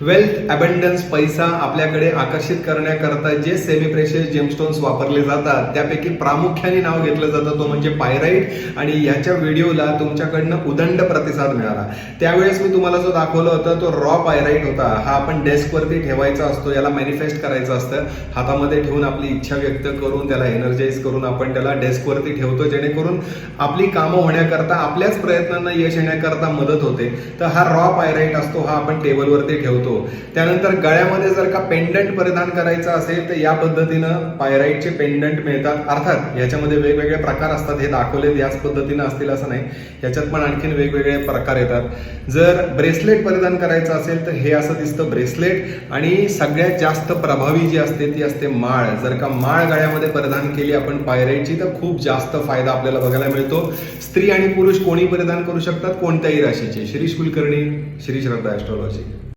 Wealth abundance पैसा आपल्याकडे आकर्षित करण्याकरता जे सेमी प्रेशियस जेमस्टोन्स वापरले जातात त्यापैकी प्रामुख्याने नाव घेतलं जातं तो म्हणजे पायराइट. आणि ह्याच्या व्हिडिओला तुमच्याकडनं उदंड प्रतिसाद मिळाला. त्यावेळेस मी तुम्हाला जो दाखवला होता तो रॉ पायराइट होता. हा आपण डेस्कवरती ठेवायचा असतो, याला मॅनिफेस्ट करायचं असतं. हातामध्ये ठेवून आपली इच्छा व्यक्त करून त्याला एनर्जाइज करून आपण त्याला डेस्कवरती ठेवतो, जेणेकरून आपली कामं होण्याकरता आपल्याच प्रयत्नांना यश येण्याकरता मदत होते. तर हा रॉ पायराइट असतो, हा आपण टेबलवरती ठेवतो. त्यानंतर गळ्यामध्ये जर का पेंडंट परिधान करायचं असेल तर या पद्धतीनं पायराइटचे पेंडंट मिळतात. अर्थात याच्यामध्ये वेगवेगळे प्रकार असतात, हे दाखवलेत याच पद्धतीनं असतील असं नाही, याच्यात पण आणखीन वेगवेगळे प्रकार येतात. जर ब्रेसलेट परिधान करायचं असेल तर हे असं दिसतं ब्रेसलेट. आणि सगळ्यात जास्त प्रभावी जी असते ती असते माळ. जर का माळ गळ्यामध्ये परिधान केली आपण पायराइटची तर खूप जास्त फायदा आपल्याला बघायला मिळतो. स्त्री आणि पुरुष कोणी परिधान करू शकतात, कोणत्याही राशीचे. श्री कुलकर्णी, श्री श्रद्धा ॲस्ट्रॉलॉजी.